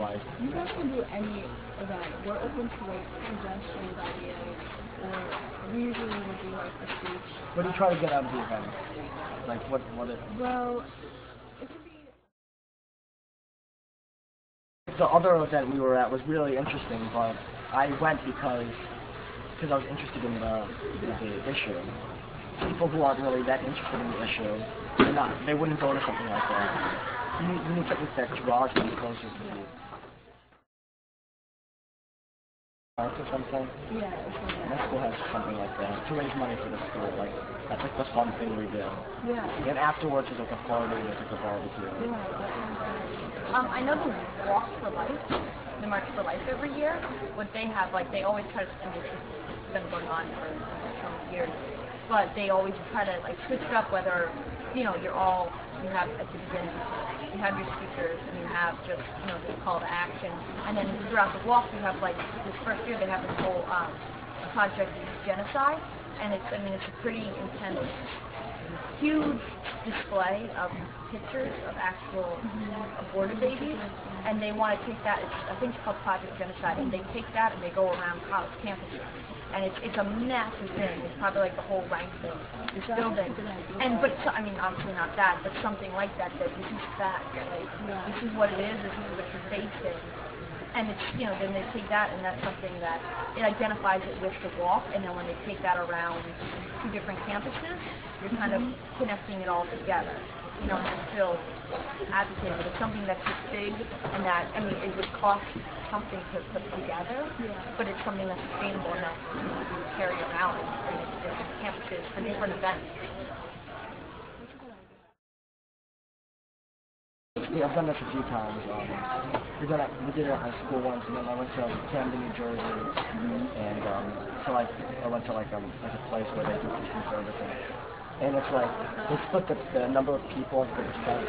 Like, you guys can do any event. We're open to like suggestions, ideas, or we usually would do like a speech. what do you try to get out of the event? Like, what is... Well, it could be... The other event we were at was really interesting, but I went because I was interested in the issue. People who aren't really that interested in the issue, they wouldn't go to something like that. You need something that draws them closer to you. Or something? Yeah. My school has something like that, to raise money for the school. Like, that's like the fun thing we do. Yeah. And afterwards there's like a party, there's like a barbecue. Yeah. I know the Walk for Life, the March for Life every year. What they have, like, they always try to, and it's been going on for so many years, but they always try to like switch it up. Whether you have at the beginning, you have your speakers, and you have just this call to action, and then throughout the walk you have like this first year they have this whole project genocide, and it's a pretty intense, huge display of pictures of actual aborted babies, and they want to take that. I think it's called Project Genocide, and they take that and they go around college campuses. And it's a massive thing. It's probably like the whole rank thing, this building. But obviously not that, but something like that. That this is fact. Like this is what it is. This is what you're facing. And it's then they take that, and that's something that it identifies it with the walk. And then when they take that around to different campuses, you're kind of connecting it all together. And still advocating. It's something that's just big, and that it would cost something to put together, but it's something that's sustainable enough to carry around in different campuses for different events. Yeah, I've done this a few times. We did it at my school once, and then I went to Camden, New Jersey, and so I went to like a place where they do Christian services. And it's like, they split the number of people into the percent,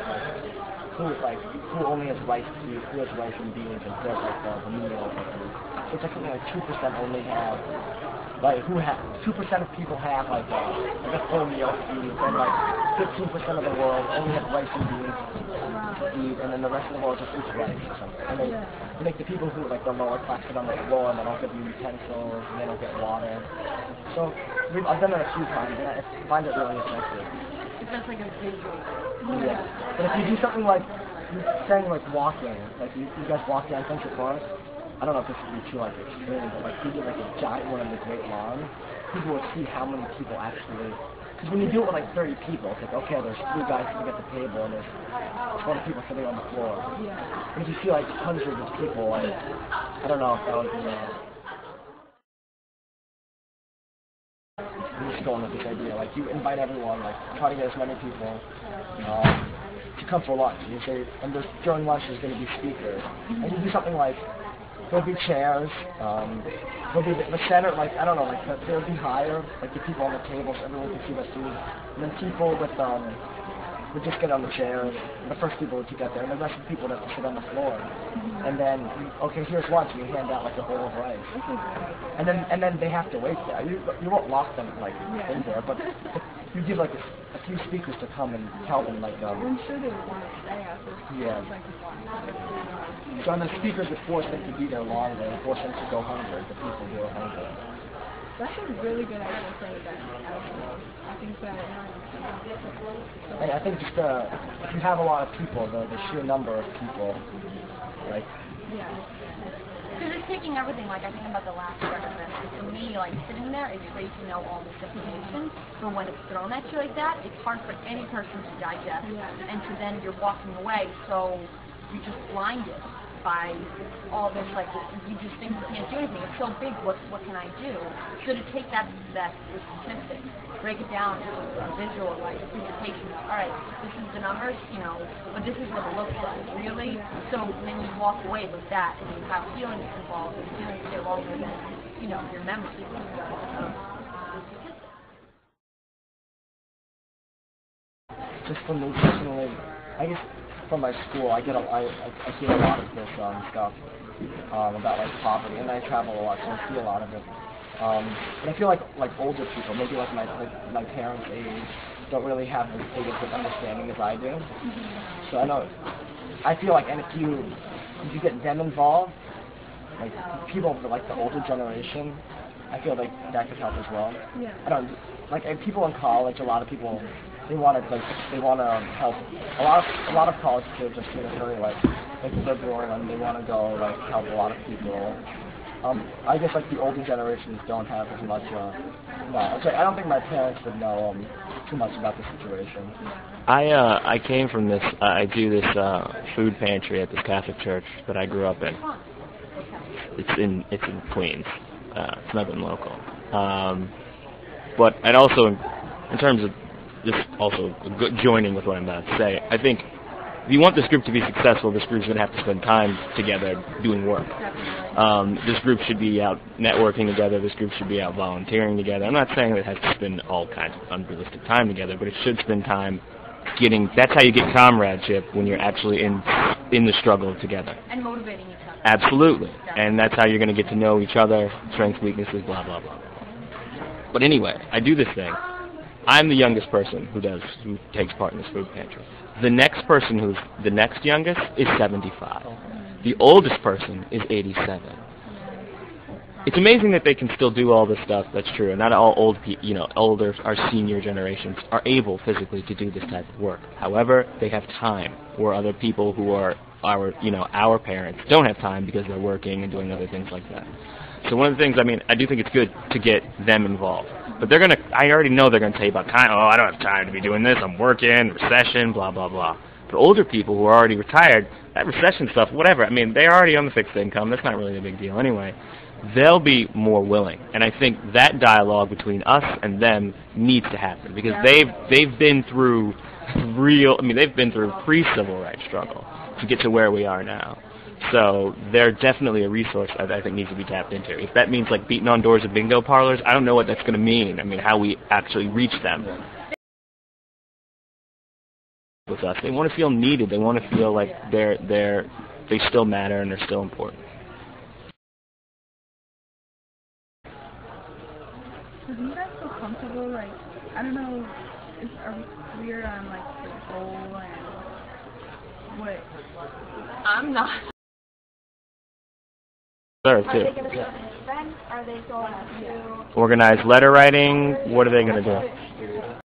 like, who only has rice to eat, who has rice and beans, and who has like the meal. So it's like something like 2% only have, like, 2% of people have like a full meal to eat, and like 15% of the world only have rice and beans to eat, and then the rest of the world just eats rice or something. And they make the people who, like the lower class, sit on the floor, and they don't get utensils, and they don't get water. So I've done it a few times, and I find it really effective. It's just like a visual. Yeah. But if you do something like, you're saying like walking, like you guys walk down Central Park, I don't know if this would be too like extreme, but like you did like a giant one on the Great Lawn, people would see how many people actually, because when you do it with like 30 people, it's like, okay, there's 3 guys sitting at the table, and there's 20 people sitting on the floor. But if you see like hundreds of people, like, I don't know if that would be, I'm just going with this idea, like you invite everyone, like try to get as many people to come for lunch. You say, and during lunch there's going to be speakers, and you do something like, there'll be chairs, there'll be the center, like, I don't know, like they'll be higher, like the people on the tables, everyone can see the food, and then people would just get on the chairs, the first people would get there, and the rest of the people would have to sit on the floor. And then, okay, here's lunch, and you hand out like a bowl of rice. And then they have to wait there. You won't lock them like in there, but you give like a few speakers to come and tell them like I'm sure they would want to stay after. Yeah. So and the speakers would force them to be there longer, and force them to go hungry, the people who are hungry. That's a really good idea for that. I think that. And I think just if you have a lot of people, the sheer number of people, like. Yeah. Because it's taking everything, like I think about the last event, and for me, like sitting there, it's great to know all this information, but when it's thrown at you like that, it's hard for any person to digest, and so then you're walking away, so you're just blinded by all this, like, you just think you can't do anything, it's so big, what can I do? So to take that statistic, break it down into a visual, like, presentation, alright, this is the numbers, but this is what it looks like, really? So then you walk away with that, and you have feelings involved, and feelings stay longer than, your memory. Just for me personally, I guess from my school, I see a lot of this stuff about like poverty, and I travel a lot, so I see a lot of it. But I feel like older people, maybe like my parents' age, don't really have as big of an understanding as I do. So I feel like, and if you if you get them involved, like people of like the older generation, I feel like that could help as well. Yeah. I don't like people in college. A lot of people they want to help. A lot of college kids are seen as very like liberal and they want to go like help a lot of people. I guess like the older generations don't have as much knowledge. I don't think my parents would know too much about the situation. I came from this. I do this food pantry at this Catholic church that I grew up in. It's in Queens. It's nothing local. But and also in terms of just also joining with what I'm about to say, I think if you want this group to be successful, this group's going to have to spend time together doing work. This group should be out networking together. This group should be out volunteering together. I'm not saying that it has to spend all kinds of unrealistic time together, but it should spend time getting. That's how you get comradeship when you're actually in the struggle together. And motivating each other. Absolutely. And that's how you're going to get to know each other, strengths, weaknesses, blah, blah, blah. But anyway, I do this thing. I'm the youngest person who takes part in this food pantry. The next person who's the next youngest is 75. The oldest person is 87. It's amazing that they can still do all this stuff. That's true. And not all old people, older, our senior generations are able physically to do this type of work. However, they have time, where other people who are our parents don't have time because they're working and doing other things like that. So one of the things, I do think it's good to get them involved. But I already know they're going to tell you about time. Oh, I don't have time to be doing this. I'm working, recession, blah, blah, blah. But older people who are already retired, that recession stuff, whatever, they're already on the fixed income. That's not really a big deal anyway. They'll be more willing. And I think that dialogue between us and them needs to happen because they've been through they've been through pre-civil rights struggle to get to where we are now. So they're definitely a resource that I think needs to be tapped into. If that means like beating on doors of bingo parlors, I don't know what that's going to mean. How we actually reach them. With us, they want to feel needed. They want to feel like they still matter and they're still important. So do you guys feel comfortable? Like, I don't know, are we clear on like the goal and what? I'm not. Are they going to start an event? Are they going to organize letter writing? What are they going to do?